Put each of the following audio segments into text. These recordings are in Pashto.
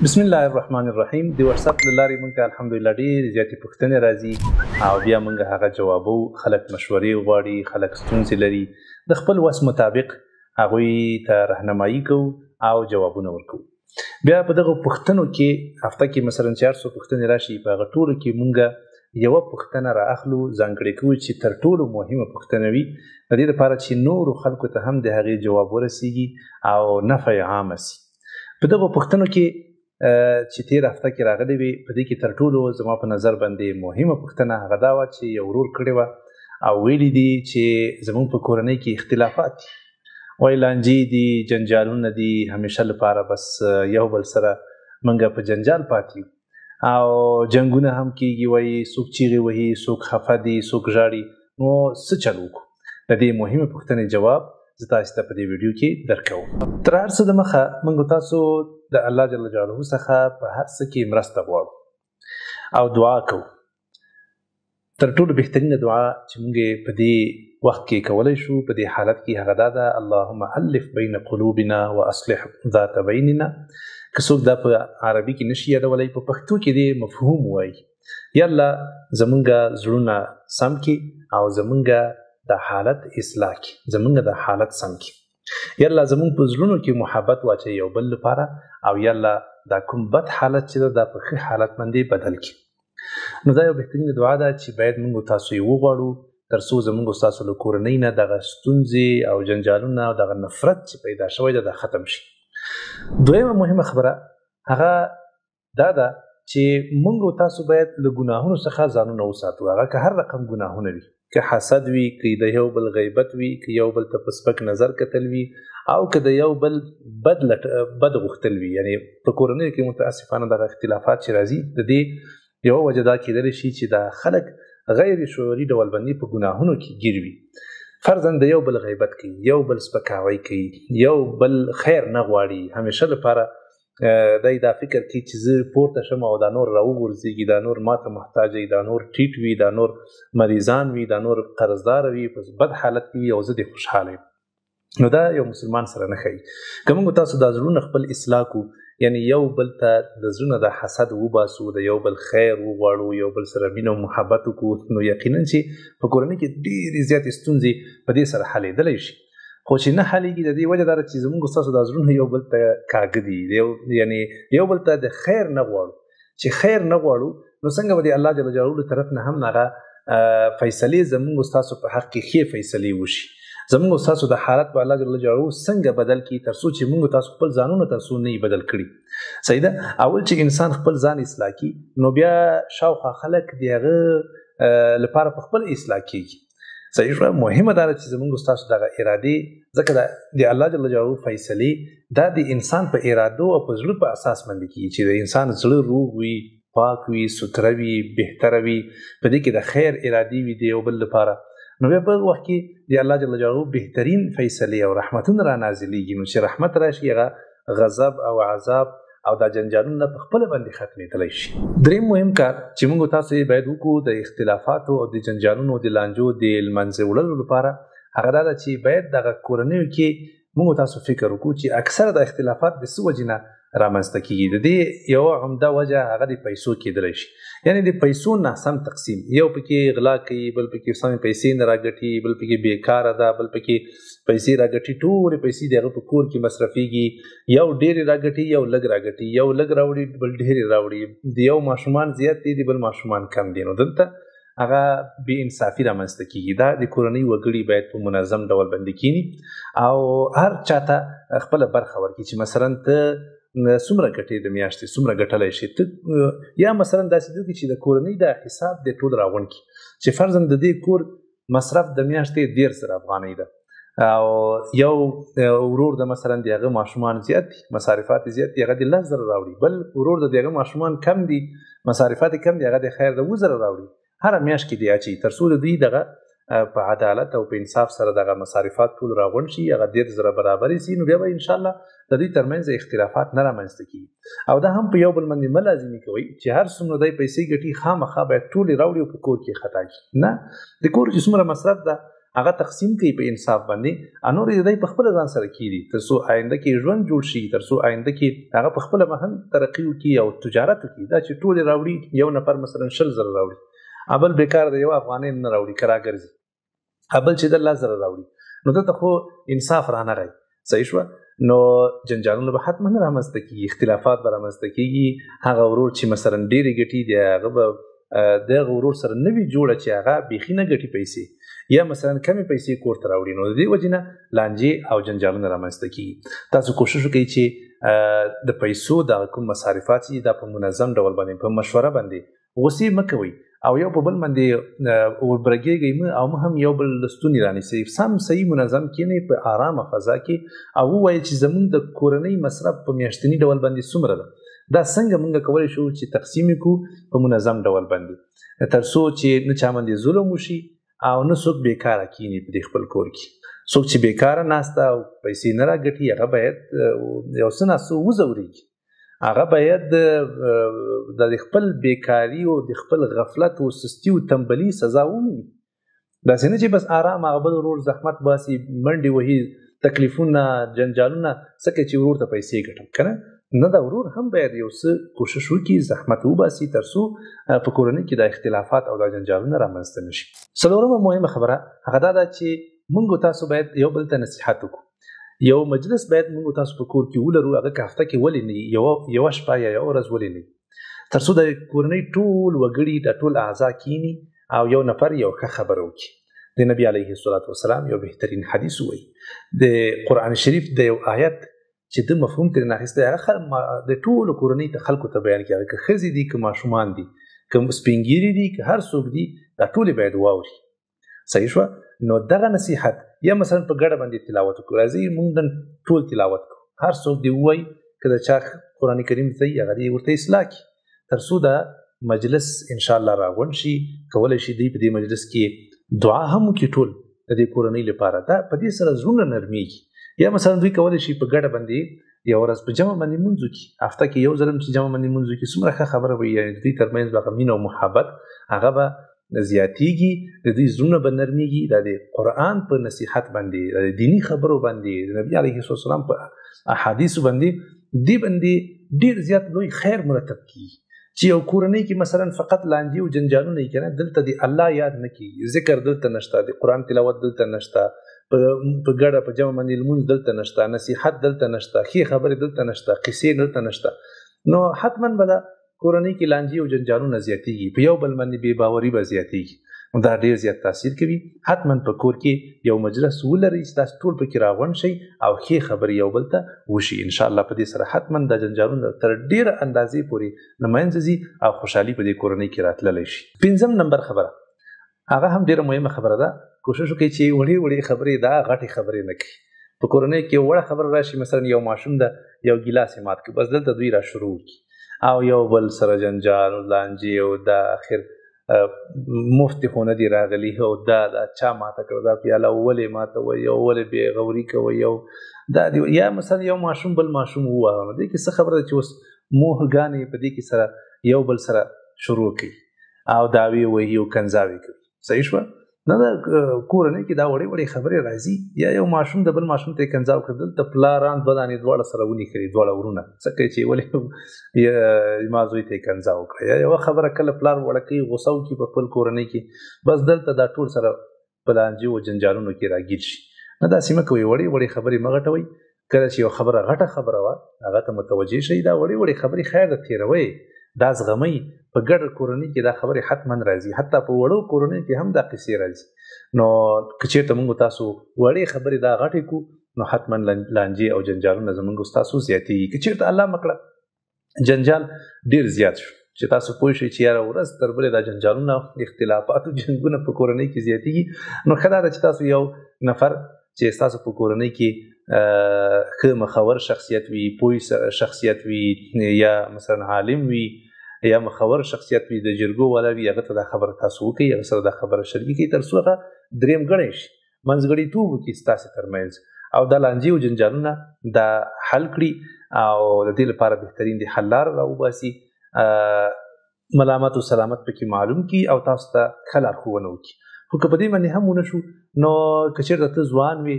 بسم الله الرحمن الرحیم. د واتس اپ له لارې موږ ته الحمدلله ډېرې زیاتې پوښتنې راځي او بیا موږ هغه جوابو. خلک مشورې غواړي، خلک ستونزې لري، د خپل وس مطابق هغوی ته راهنمایي کوو او جوابونه ورکوو. بیا په دغه پوښتنو کې هفته کې مثلا 400 پوښتنې راشي، په هغه ټولو کې موږ یوه پوښتنه را اخلو، ځانګړې کوو چې تر ټولو مهمه پوښتنه وي، د دې لپاره چې نورو خلکو ته هم د هغې جواب ورسیږي او نفع عامه سي. په دغه پوښتنو کې چې تیر هفته کې راغلي وي، په دې کې تر ټولو زما په نظر باندې مهمه پوښتنه هغه دا وه چې یو ورور کړې وه او ویلي دي چې زموږ په کورنۍ کې اختلافات دي، وایي لانجې دي، جنجالونه دي، همیشه لپاره بس یو بل سره موږ په جنجال پاتې یو او جنګونه هم کېږي، وایي څوک چیغې وهي، څوک خفه دي، څوک ژاړي. نو څه چل وکړو؟ د دې مهمې پوښتنې جواب زه تاسو ته په دې ویډیو کې درکوم. تر هر څه دمخه موږ تاسو د الله جل جلاله څخه په هر څه کې مرسته غواړو او دعا کوو. تر ټولو بهترینه دعا چې موږ په دې وخت کې کولی شو، په دې حالت کې، هغه دا ده: اللهم الف بین قلوبنا واصلح ذات بیننا. که څوک دا په عربي کې نشي یادولی، په پښتو کې دې مفهوم وایي: یا الله زمونږ زړونه سم کړي او زمونږ د حالت اصلاح کړي، زمونږ د حالت سم کړي. یا الله زمونږ په زړونو کې محبت واچوي یو بل لپاره، او یا الله دا کوم بد حالت چې ده دا په ښه حالت باندې بدل کړي. نو دا یو بهترینه دعا ده چې باید موږ تاسو یې وغواړو، تر څو زموږ ستاسو له کورنۍ نه دغه ستونزې او جنجالونه او دغه نفرت چې پیدا شوی ده دا ختم شي. دویمه مهمه خبره هغه دا ده چې موږ تاسو باید له ګناهونو څخه ځانونه وساتو. هغه که هر رقم ګناهونه وي، که حسد وي، که د یو بل غیبت وي، که یو بل ته په سپک نظر کتل وي، او که د یو بل بد غوښتل وي. یعنې په کورنۍ کې متاسفانه دغه اختلافات چې راځي، د دې یوه وجه دا کیدلی شي چې دا خلک غیر شعوري ډول باندې په ګناهونو کې ګیر وي. فرضاً د یو بل غیبت کوي، یو بل سپکاوی کوي، یو بل خیر نه غواړي، همیشه لپاره دی دا فکر کوي چې زه پورته شم او دا نور راوغورځېږي، دا نور ماته محتاج وي، دا نور ټیټ وي، دا نور مریضان وي، دا نور قرضدار وي، په بد حالت کې وي او زه دې خوشحاله یم. نو دا یو مسلمان سره نه ښایي. که موږ تاسو دا زړونه خپل اصلاح کړو، یعنی یو بل ته د زړونه د حسد وباسو، د یو بل خیر وغواړو، یو بل سره مینه او محبت وکړو، نو یقینا چې په کورنۍ کې ډېرې زیاتې ستونزې په دې سره حلېدلی شي. خو چې نه حلېږي، د دې وجه دا ده چې زموږ ستاسو دا زړونه یو بل ته کاږه دي، یعنې یو بل ته د خیر نه غواړو. چې خیر نه غواړو، نو څنګه به د الله جل جلاله له طرف نه هم هغه فیصلې زموږ ستاسو په حق کې ښې فیصلې وشي. زموږ ستاسو د حالت په الله جل جلاله څنګه بدل کړي، تر څو چې موږ تاسو خپل ځانونه تر څو نه یې بدل کړي. صحیح ده؟ اول چې انسان خپل ځان اصلاح کړي، نو بیا شاوخوا خلک د هغه لپاره په خپل اصلاح کېږي. صحیح شوه؟ مهمه دا ده چې زموږ ستاسو دغه ارادې، ځکه د الله جل جلاله فیصلې دا د انسان په ارادو او په زړه په اساس باندې کېږي، چې د انسان زړه روغ وي، پاک وي، ستره وي، بهتره وي، په دې کې د خیر ارادې وي د یو بل لپاره. نو بیا په وخت کې د الله جل جلاله بهترین فیصلې او رحمتونه را نازلېږي. نو چې رحمت راشي، هغه غضب او عذاب او دا جنجالونه په خپله باندې ختمېدلی شي. دریم مهم کار چې موږ تاسو یې باید وکړو د اختلافاتو او د جنجالونو د لانجو د لمنځه وړلو لپاره، هغه دا ده چې باید دغه کورنیو کې موږ تاسو فکر وکړو چې اکثره د اختلافات د څه وجې نه رامنځته کېږي. د دې یوه عمده وجه هغه د پیسو کېدلی شي، یعنې د پیسو ناسم تقسیم. یو پکې غلا کوي، بل پکې سمې پیسې نه راګټي، بل پکې بیکاره ده، بل پکې پیسې راګټي، ټولې پیسې د هغه په کور کې مصرفېږي. یو ډېرې راګټي، یو لږ راګټي، یو لږ راوړي، بل ډېرې راوړي، د یو ماشومان زیات دي، د بل ماشومان کم دي. نو دلته هغه بې انصافي رامنځته کېږي. دا د کورنۍ وګړي باید په منظم ډول باندې کښېني او هر چاته خپله برخه ورکړي، چې مثلا ته څومره ګټې د میاشتې، څومره ګټلی شي ته، یا مثلا داسې وکړي چې د کورنۍ دا حساب دې ټول راغونډ کړي، چې فرضاً د دې کور مصرف د میاشتې 13,000 افغانۍ ده او یو ورور د مثلا د هغه ماشومان زیات دي، مصارفات زیات دي، هغه د 10,000 راوړي، بل ورور د هغه ماشومان کم دي، مصارفات کم دي، هغه د خیر د 20,000 راوړي. هره میاشت کې دی اچي، تر څو د دوی دغه په عدالت او په انصاف سره دغه مصارفات ټول راغونډ شي، هغه 13,000 برابر شي. نو بیا به انشاءالله د دوی ترمنځ اختلافات نه رامنځته کېږي. او دا هم په یو بل باندې مه لازمي کوئ چې هر څومره دی پیسې ګټي خامخا باید ټولې راوړي او په کور کې خطا کړي. نه، د کور چې څومره مصرف ده هغه تقسیم کوي په انصاف باندې انور دې په خپل ځان سره کیږي ترڅو آینده کې ژوند جوړ شي ترڅو آینده کې هغه په خپل مهن ترقی وکړي او تجارت وکړي دا چې ټول راوړي یو نفر مثلا 100 زره راوړي ابل بیکار دی یو افغاني نه راوړي کرا ګرځي ابل چې د 10 زره راوړي نو ته خو انصاف رانه راي صحیح شو نو جنجالونه به حتما رامنځته کیږي اختلافات به رامنځته کیږي هغه ورور چې مثلا ډېرې ګټي دی هغه به د غرور سره نوی جوړه چې هغه بيخي نه ګټي پیسې یا مثلا کمی پیسې کور ته راوړي نو د دې وجې نه لانجې او جنجالونه رامنځته کیږي تاسو کوشش وکړئ چې د پیسو د کوم مصارفات دي دا په منظم ډول باندې په مشوره باندې غوسې مه کوئ او یو په بل باندې وبرګېږئ او هم یو بل ستونی رانیسئ سم صحیح منظم کینئ په آرامه فضا کې او ووایئ چې زموږ د کورنۍ مصرف په میاشتني ډول باندې څومره ده دا څنګه موږ کولی شو چې تقسیم کړو په منظم ډول باندې تر څو چې نه چا باندې ظلم وشي او نه څوک بیکاره کینی په خپل کور کې څوک چې بیکاره ناسته او پیسې نه راګټي هغه باید یو څه ناسو وځورېږي هغه باید د خپل بیکاري او د خپل غفلت او سستي او تنبلي سزا وویني داسې نه چې بس آرام هغه بل ورور زحمت باسي منډې وهي تکلیفونه جنجالونه څکه چې ورور ته پیسې ګټم کنه نه دا ورور هم باید یو څه کوشش وکړي زحمت وباسي ترڅو په کورنۍ کې د اختلافات او د جنجالونو رامنځته نشي څلورمه مهمه خبره هغه دا ده چې موږ تاسو باید یو بل ته نصیحت وکړو یو مجلس باید موږ تاسو په کور کې ولرو هغه که هفته کې ولې نه یو شپه یا یو ورځ ولې نه ترڅو د کورنۍ ټول وګړي د ټول اعضا کینی او یو نفر یو ښه خبره وکړي د نبی علیه الصلاة والسلام یو بهترین حدیث وایي د قرآن شریف د یو آیت چې د مفهوم ترې ناخیستی هغه د ټولو کورنۍ ته خلکو ته بیان کړي که ښځې دي که ماشومان دي که سپین ږیري دي که هر څوک دي دا ټولې باید واوري صحیح شوه نو دغه نصیحت یا مثلا په ګډه باندې تلاوت وکړو راځئ موږ نن ټول تلاوت کړو هر څوک دې ووایي که د چا قرآن کریم صحیح هغه دې ورته اصلاح کړي تر څو دا مجلس انشاءالله راغونډ شي کولی شي دوی په دې مجلس کې دعا هم وکړي ټول د دې کورنۍ لپاره دا په دې سره زړونه نرمیږي یا مثلا دوی کولی شي په ګډه باندې یو ورځ په جمع باندې لمونځ وکړي هفته کې یو ځل هم چې جمع باندې لمونځ وکړي څومره ښه خبره وي یعنې دوی ترمنځ هغه مینه او محبت هغه به زیاتیږي د دوی زړونه به نرمیږي دا د قرآن په نصیحت باندې د دیني خبرو باندې د نبي علیه السلام په احادیثو باندې دې باندې ډېر زیات لوی خیر مرتب کیږي چې یو کورنۍ کې مثلا فقط لانجې او جنجالونه یې کنه دلته د الله یاد نه کیږي ذکر دلته نشته د قرآن تلاوت دلته نشته په ګډه په جمع باندې لمونځ دلته نشته نصیحت دلته نشته ښې خبرې دلته نشته قصې دلته نشته نو حتما به د کورنۍ کې لانجې او جنجالونه زیاتیږي په یو بل باندې بې باوري به زیاتیږي دا ډېر زیات تاثیر کوي حتما په کور کې یو مجلس ولرئ چې تاسو ټول پکې راغونډ شئ او ښې خبرې یو بل ته وشي انشاءالله په دې سره حتما د جنجالونه تر ډېره اندازې پورې له منځه ځي او خوشحالي په دې کورنۍ کې راتللی شي پنځم نمبر خبره هغه هم ډېره مهمه خبره ده کوشش وکړئ چې وړې وړې خبرې دا غټې خبرې نه کړي په کورنۍ کې وړه خبره راشي مثلا یو ماشوم ده یو ګیلاس یې مات کړي بس دلته دوی را شروع کړي او یو بل سره جنجال او لانجې او د اخر مفتي خو نه دي راغلي او دا چا ماته کړه دا پیاله ولې ماته وایي او ولې بې غوري کوئ او دا یا مثلا یو ماشوم بل ماشوم ووهه نو دې کې څه خبره ده چې اوس موهګانې په دې کې سره یو بل سره شروع کوي او دعوې وهي او کنځاوې کوي صحیح شوه نه دا کورنۍ کې دا وړې وړې خبرې راځي یا یو ماشوم د بل ماشوم ته یې کنځاو کړه دلته پلاران دوه دانې دواړه سره ونیښلي دواړه ورونه څه کوي چې ولې ما زوی ته یې کنځاو کړه یا یوه خبره کله پلار وړه کوي غوسه وکړي په خپل کورنۍ کې بس دلته دا ټول سره په لانجو او جنجالونو کې راګیر شي نه داسې مه کوئ وړې وړې خبرې مه غټوئ کله چې یو خبره غټه خبره وه هغه ته متوجه شئ دا وړې وړې خبرې خیر ده تېروئ دا زغمئ په ګډه کورنۍ کې دا خبرې حتما راځي حتی په وړو کورنۍ کې هم دا قصې راځي نو که چېرته موږ تاسو وړې خبرې دا غټې کړو نو حتما لانجې او جنجالونه زموږ ستاسو زیاتېږي که چېرته الله مه کړه جنجال ډېر زیات شو چې تاسو پوه شئ چې یاره ورځ تر بلې دا جنجالونه اختلافات او جنګونه په کورنۍ کې زیاتېږي نو ښه دا ده چې تاسو یو نفر چې ستاسو په کورنۍ کې ښه مخور شخصیت وي پوه شخصیت وي یا مثلا عالم وي یا مخور شخصیت وي د جرګو والا وي هغه ته دا خبره تاسو وکړئ هغه سره دا خبره شریکه کړئ تر څو هغه درېیم ګڼی شي منځګړیتوب وکړي ستاسې ترمنځ او دا لانجې او جنجالونه دا حل کړي او د دې لپاره بهترین د حل لاره راوباسي ملامت او سلامت پکې معلوم کړي او تاسو ته ښه لارښوونه وکړي خو که په دې باندې هم ونه شو نو که چېرته ته ځوان وي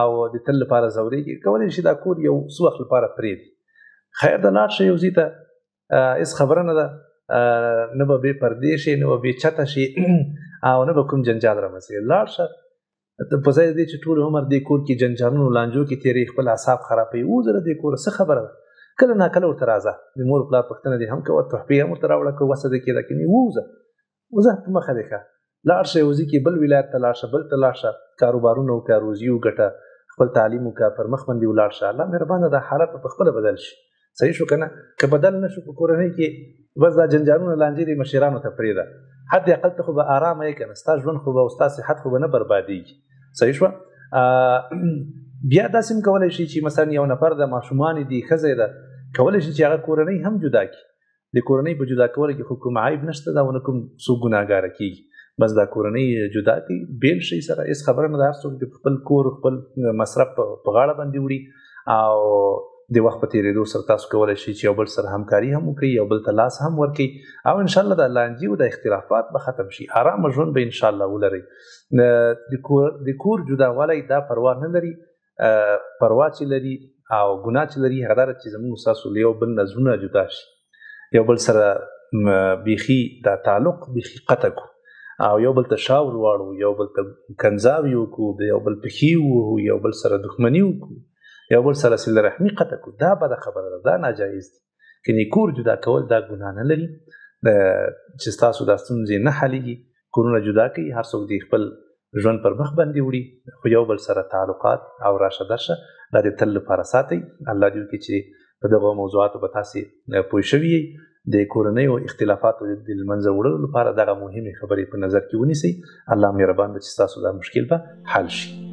او د تل لپاره ځورېږي کولی شي دا کور یو څه وخت لپاره پرېږدي خیر ده لاړ شي یو ځای ته هېڅ خبره نه ده نه به بې پردې شي نه به بې چته شي او نه به کوم جنجال رامنځته لاړ شه په ځای دی چې ټول عمر دې کور کې جنجالونو لانجو کې تېرې خپل اعصاب خرابوي ووځه له دې کوره څه خبره ده کله ناکله ورته راځه د مور پلار پوښتنه دې هم کوه تحفې هم ورته راوړه که وسه دې کېده کنې ووځه په مخه دې ښه لاړ شه یو ځای کې بل ولایت ته لاړ شه بل ته لاړ شه کاروبارونه وکړه روزي وګټه خپل تعلیم وکړه پر مخ باندې ولاړ شه الله مهربانه دا حالت په خپله بدل شي صحیح شو که نه که بدل نه شو په کورنۍ کې بس دا جنجالونه لانجې دې مشرانو ته پرېږده حد اقل ته خو به ارامه یې که نه ستا ژوند خو به او ستا صحت خو به نه بربادېږي صحیح شوه بیا داسې هم کولی شي چې مثلا یو نفر د ماشومان دي ښځه ده کولی شي چې هغه کورنۍ هم جدا کړي د کورنۍ په جدا کولو کې خو کوم عیب نشته ده او نه کوم څوک ګناهګاره کېږي بس دا کورنۍ جدا کړي بیل شي سره هېڅ خبره نه ده هر څوک د خپل کور خپل مصرف په غاړه باندې وړي او د وخت په تېرېدو سره تاسو کولی شئ چې یو بل سره همکاري هم وکړئ یو بل ته لاس هم ورکړئ او انشاءالله د لانجې او د اختلافات به ختم شي ارامه ژوند به انشاءالله ولرئ د کور جداوالی دا پروا نه لري پروا چې لري او ګناه چې لري هغه دا ده چې زموږ ستاسو له یو بل نه زړونه جدا شي یو بل سره بیخي دا تعلق بیخي قطع کړو او یو بل ته شاور واړو یو بل ته کنځاوي وکړو د یو بل پښې ووهو یو بل سره دښمني وکړو یو بل سره صله رحمي قطع کړو دا بده خبره ده دا ناجایز دي کنې کور جدا کول دا ګناه نه لري چې ستاسو دا ستونزې نه حلېږي کورونه جدا کوي هر څوک د خپل ژوند پر مخ باندې وړي خو یو بل سره تعلقات او راشه درشه دا د تل لپاره ساتئ الله دې وکړي چې په دغو موضوعاتو به تاسې پوه شوي یئ د کورنیو اختلافاتو د منځه وړلو لپاره دغه مهمې خبرې په نظر کې ونیسئ الله مهربان ده چې ستاسو دا مشکل به حل شي